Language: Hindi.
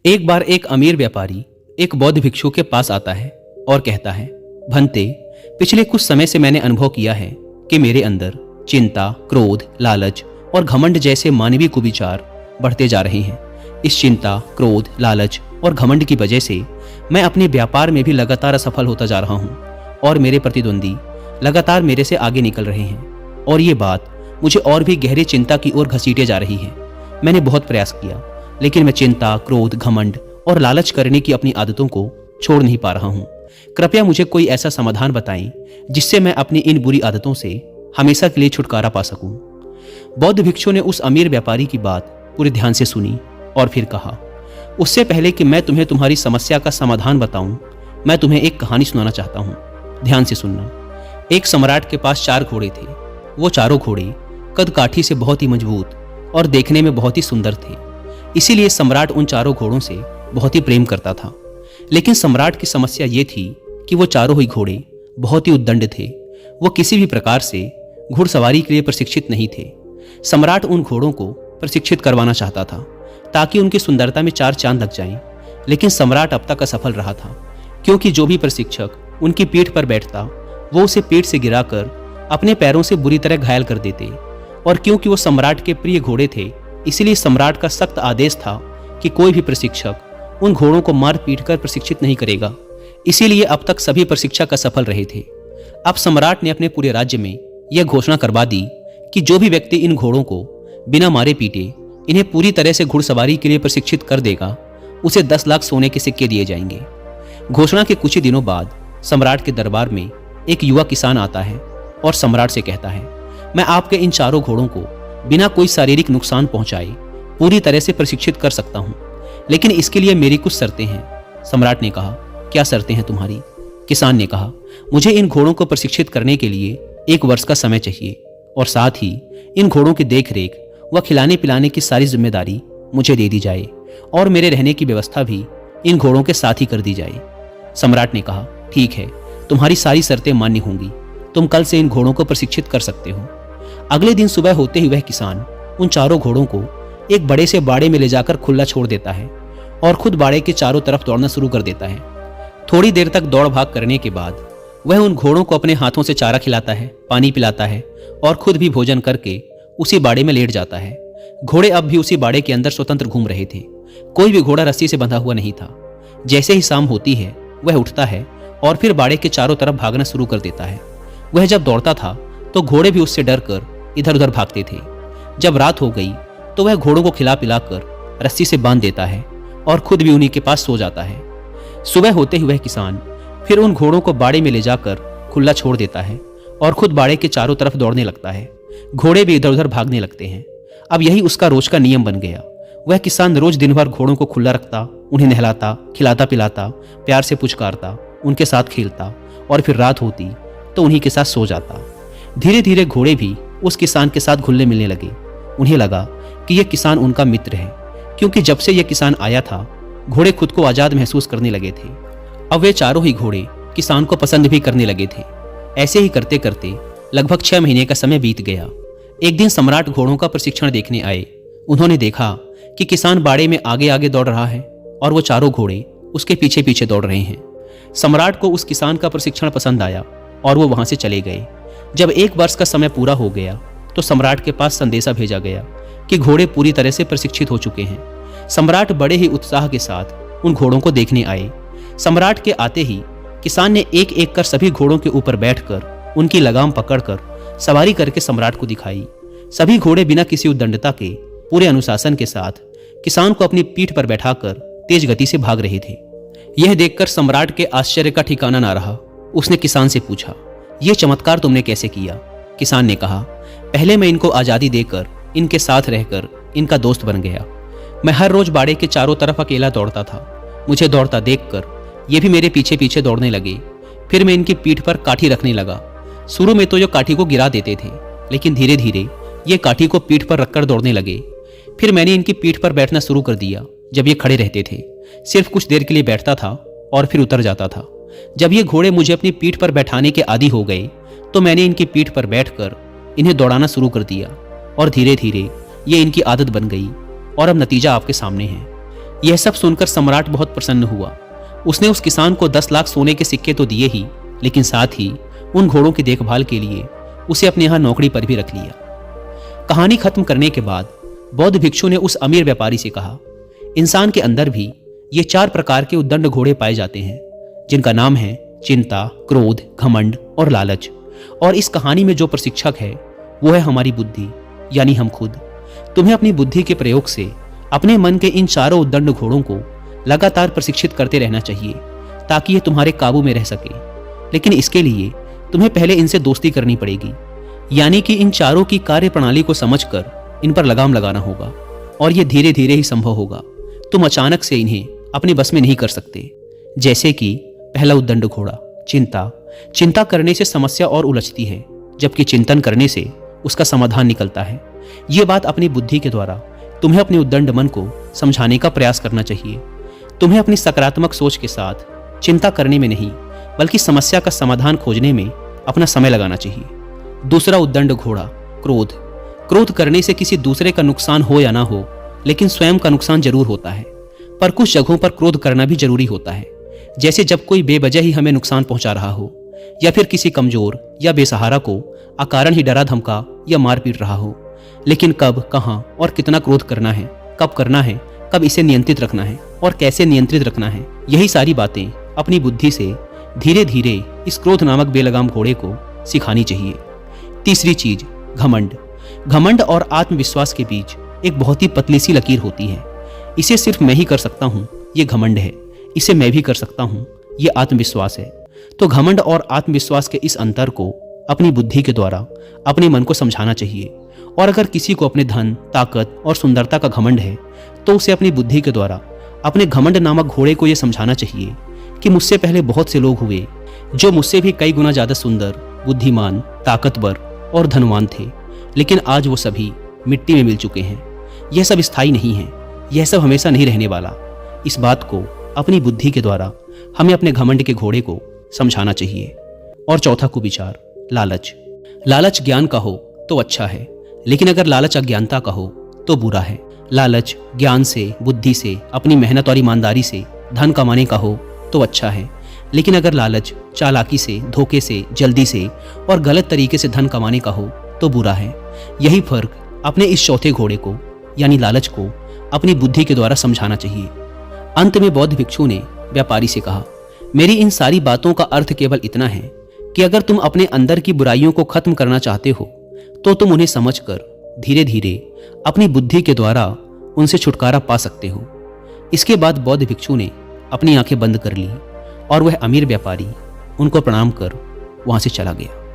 एक बार एक अमीर व्यापारी एक बौद्ध भिक्षु के पास आता है और कहता है, भंते, पिछले कुछ समय से मैंने अनुभव किया है कि मेरे अंदर चिंता, क्रोध, लालच और घमंड जैसे मानवीय कुविचार बढ़ते जा रहे हैं। इस चिंता, क्रोध, लालच और घमंड की वजह से मैं अपने व्यापार में भी लगातार असफल होता जा रहा हूँ और मेरे प्रतिद्वंदी लगातार मेरे से आगे निकल रहे हैं और ये बात मुझे और भी गहरी चिंता की ओर घसीटे जा रही है। मैंने बहुत प्रयास किया, लेकिन मैं चिंता, क्रोध, घमंड और लालच करने की अपनी आदतों को छोड़ नहीं पा रहा हूँ। कृपया मुझे कोई ऐसा समाधान बताएं जिससे मैं अपनी इन बुरी आदतों से हमेशा के लिए छुटकारा पा सकूं। बौद्ध भिक्षु ने उस अमीर व्यापारी की बात पूरे ध्यान से सुनी और फिर कहा, उससे पहले कि मैं तुम्हें तुम्हारी समस्या का समाधान बताऊं, मैं तुम्हें एक कहानी सुनाना चाहता हूं। ध्यान से सुनना। एक सम्राट के पास 4 घोड़े थे। वो चारों घोड़े कद काठी से बहुत ही मजबूत और देखने में बहुत ही सुंदर थे। इसीलिए सम्राट उन चारों घोड़ों से बहुत ही प्रेम करता था। लेकिन सम्राट की समस्या ये थी कि वो चारों ही घोड़े बहुत ही उद्दंड थे। वो किसी भी प्रकार से घुड़सवारी के लिए प्रशिक्षित नहीं थे। सम्राट उन घोड़ों को प्रशिक्षित करवाना चाहता था ताकि उनकी सुंदरता में 4 चांद लग जाएं। लेकिन सम्राट अब तक असफल रहा था, क्योंकि जो भी प्रशिक्षक उनकी पीठ पर बैठता वो उसे पीठ से गिराकर अपने पैरों से बुरी तरह घायल कर देते। और क्योंकि वो सम्राट के प्रिय घोड़े थे, इसलिए सम्राट का सख्त आदेश था कि कोई भी प्रशिक्षक उन घोड़ों को मार पीट कर प्रशिक्षित नहीं करेगा। इसीलिए अब तक सभी प्रशिक्षक असफल रहे थे। अब सम्राट ने अपने पूरे राज्य में यह घोषणा करवा दी कि जो भी व्यक्ति इन घोड़ों को बिना मारे पीटे इन्हें पूरी तरह से घुड़सवारी के लिए प्रशिक्षित कर देगा, उसे 10 लाख सोने के सिक्के दिए जाएंगे। घोषणा के कुछ ही दिनों बाद सम्राट के दरबार में एक युवा किसान आता है और सम्राट से कहता है, मैं आपके इन चारों घोड़ों को बिना कोई शारीरिक नुकसान पहुंचाए पूरी तरह से प्रशिक्षित कर सकता हूं, लेकिन इसके लिए मेरी कुछ शर्तें हैं। सम्राट ने कहा, क्या शर्तें हैं तुम्हारी? किसान ने कहा, मुझे इन घोड़ों को प्रशिक्षित करने के लिए 1 वर्ष का समय चाहिए और साथ ही इन घोड़ों की देखरेख व खिलाने पिलाने की सारी जिम्मेदारी मुझे दे दी जाए और मेरे रहने की व्यवस्था भी इन घोड़ों के साथ ही कर दी जाए। सम्राट ने कहा, ठीक है, तुम्हारी सारी शर्तें मान्य होंगी। तुम कल से इन घोड़ों को प्रशिक्षित कर सकते हो। अगले दिन सुबह होते ही वह किसान उन चारों घोड़ों को एक बड़े से बाड़े में ले जाकर खुला छोड़ देता है और खुद बाड़े के चारों तरफ दौड़ना शुरू कर देता है। थोड़ी देर तक दौड़ भाग करने के बाद वह उन घोड़ों को अपने हाथों से चारा खिलाता है, पानी पिलाता है और खुद भी भोजन करके उसी बाड़े में लेट जाता है। घोड़े अब भी उसी बाड़े के अंदर स्वतंत्र घूम रहे थे। कोई भी घोड़ा रस्सी से बंधा हुआ नहीं था। जैसे ही शाम होती है वह उठता है और फिर बाड़े के चारों तरफ भागना शुरू कर देता है। वह जब दौड़ता था तो घोड़े भी उससे डर कर इधर उधर भागते थे। जब रात हो गई तो वह घोड़ों को खिला पिलाकर रस्सी से बांध देता है और खुद भी उन्हीं के पास सो जाता है। सुबह होते ही वह किसान फिर उन घोड़ों को बाड़े में ले जाकर खुला छोड़ देता है और खुद बाड़े के चारों तरफ दौड़ने लगता है। घोड़े भी इधर उधर भागने लगते हैं। अब यही उसका रोज का नियम बन गया। वह किसान रोज दिन भर घोड़ों को खुला रखता, उन्हें नहलाता, खिलाता पिलाता, प्यार से पुचकारता, उनके साथ खेलता और फिर रात होती तो उन्हीं के साथ सो जाता। धीरे धीरे घोड़े भी उस किसान के साथ घुलने मिलने लगे। उन्हें लगा कि यह किसान उनका मित्र है, क्योंकि जब से यह किसान आया था घोड़े खुद को आजाद महसूस करने लगे थे। अब वे चारों ही घोड़े किसान को पसंद भी करने लगे थे। ऐसे ही करते करते लगभग 6 महीने का समय बीत गया। एक दिन सम्राट घोड़ों का प्रशिक्षण देखने आए। उन्होंने देखा कि किसान बाड़े में आगे आगे दौड़ रहा है और वो चारों घोड़े उसके पीछे पीछे दौड़ रहे हैं। सम्राट को उस किसान का प्रशिक्षण पसंद आया और वो वहां से चले गए। जब 1 वर्ष का समय पूरा हो गया तो सम्राट के पास संदेशा भेजा गया कि घोड़े पूरी तरह से प्रशिक्षित हो चुके हैं। सम्राट बड़े ही उत्साह के साथ उन घोड़ों को देखने आए। सम्राट के आते ही किसान ने एक एक कर सभी घोड़ों के ऊपर बैठकर उनकी लगाम पकड़कर सवारी करके सम्राट को दिखाई। सभी घोड़े बिना किसी उद्दंडता के पूरे अनुशासन के साथ किसान को अपनी पीठ पर बैठाकर तेज गति से भाग रहे थे। यह देखकर सम्राट के आश्चर्य का ठिकाना ना रहा। उसने किसान से पूछा, यह चमत्कार तुमने कैसे किया? किसान ने कहा, पहले मैं इनको आजादी देकर इनके साथ रहकर इनका दोस्त बन गया। मैं हर रोज बाड़े के चारों तरफ अकेला दौड़ता था। मुझे दौड़ता देखकर ये भी मेरे पीछे पीछे दौड़ने लगे। फिर मैं इनकी पीठ पर काठी रखने लगा। शुरू में तो ये काठी को गिरा देते थे, लेकिन धीरे धीरे ये काठी को पीठ पर रखकर दौड़ने लगे। फिर मैंने इनकी पीठ पर बैठना शुरू कर दिया। जब ये खड़े रहते थे सिर्फ कुछ देर के लिए बैठता था और फिर उतर जाता था। जब ये घोड़े मुझे अपनी पीठ पर बैठाने के आदी हो गए तो मैंने इनकी पीठ पर बैठकर इन्हें दौड़ाना शुरू कर दिया और धीरे धीरे ये इनकी आदत बन गई और अब नतीजा आपके सामने है। यह सब सुनकर सम्राट बहुत प्रसन्न हुआ। उसने उस किसान को 10 लाख सोने के सिक्के तो दिए ही, लेकिन साथ ही उन घोड़ों की देखभाल के लिए उसे अपने यहाँ नौकरी पर भी रख लिया। कहानी खत्म करने के बाद बौद्ध भिक्षु ने उस अमीर व्यापारी से कहा, इंसान के अंदर भी ये 4 प्रकार के उद्दंड घोड़े पाए जाते हैं, जिनका नाम है चिंता, क्रोध, घमंड और लालच। और इस कहानी में जो प्रशिक्षक है वो है हमारी बुद्धि, यानी हम खुद। तुम्हें अपनी बुद्धि के प्रयोग से अपने मन के इन चारों उद्दंड घोड़ों को लगातार प्रशिक्षित करते रहना चाहिए, ताकि ये तुम्हारे काबू में रह सके। लेकिन इसके लिए तुम्हें पहले इनसे दोस्ती करनी पड़ेगी, यानी कि इन चारों की कार्य प्रणाली को समझकर इन पर लगाम लगाना होगा। और यह धीरे धीरे ही संभव होगा। तुम अचानक से इन्हें अपने बस में नहीं कर सकते। जैसे कि पहला उद्दंड घोड़ा चिंता। चिंता करने से समस्या और उलझती है, जबकि चिंतन करने से उसका समाधान निकलता है। ये बात अपनी बुद्धि के द्वारा तुम्हें अपने उद्दंड मन को समझाने का प्रयास करना चाहिए। तुम्हें अपनी सकारात्मक सोच के साथ चिंता करने में नहीं, बल्कि समस्या का समाधान खोजने में अपना समय लगाना चाहिए। दूसरा उद्दंड घोड़ा क्रोध। क्रोध करने से किसी दूसरे का नुकसान हो या ना हो, लेकिन स्वयं का नुकसान जरूर होता है। पर कुछ जगहों पर क्रोध करना भी जरूरी होता है, जैसे जब कोई बेवजह ही हमें नुकसान पहुंचा रहा हो, या फिर किसी कमजोर या बेसहारा को अकारण ही डरा धमका या मार पीट रहा हो। लेकिन कब, कहां और कितना क्रोध करना है, कब करना है, कब इसे नियंत्रित रखना है और कैसे नियंत्रित रखना है, यही सारी बातें अपनी बुद्धि से धीरे धीरे इस क्रोध नामक बेलगाम घोड़े को सिखानी चाहिए। तीसरी चीज घमंड। घमंड और आत्मविश्वास के बीच एक बहुत ही पतली सी लकीर होती है। इसे सिर्फ मैं ही कर सकता हूं, ये घमंड है। इसे मैं भी कर सकता हूं, ये आत्मविश्वास है। तो घमंड और आत्मविश्वास के इस अंतर को अपनी बुद्धि के द्वारा अपने मन को समझाना चाहिए। और अगर किसी को अपने धन, ताकत और सुंदरता का घमंड है, तो उसे अपनी बुद्धि के द्वारा अपने घमंड नामक घोड़े को यह समझाना चाहिए कि मुझसे पहले बहुत से लोग हुए जो मुझसे भी कई गुना ज्यादा सुंदर, बुद्धिमान, ताकतवर और धनवान थे, लेकिन आज वो सभी मिट्टी में मिल चुके हैं। यह सब स्थायी नहीं है, यह सब हमेशा नहीं रहने वाला। इस बात को अपनी बुद्धि के द्वारा हमें अपने घमंड के घोड़े को समझाना चाहिए। और चौथा कुविचार लालच। लालच ज्ञान का हो तो अच्छा है, लेकिन अगर लालच अज्ञानता का हो तो बुरा है। लालच ज्ञान से, बुद्धि से, अपनी मेहनत और ईमानदारी से धन कमाने का हो तो अच्छा है, लेकिन अगर लालच चालाकी से, धोखे से, जल्दी से और गलत तरीके से धन कमाने का हो तो बुरा है। यही फर्क अपने इस चौथे घोड़े को यानी लालच को अपनी बुद्धि के द्वारा समझाना चाहिए। अंत में बौद्ध भिक्षु ने व्यापारी से कहा, मेरी इन सारी बातों का अर्थ केवल इतना है कि अगर तुम अपने अंदर की बुराइयों को खत्म करना चाहते हो तो तुम उन्हें समझकर धीरे धीरे अपनी बुद्धि के द्वारा उनसे छुटकारा पा सकते हो। इसके बाद बौद्ध भिक्षु ने अपनी आंखें बंद कर ली और वह अमीर व्यापारी उनको प्रणाम कर वहां से चला गया।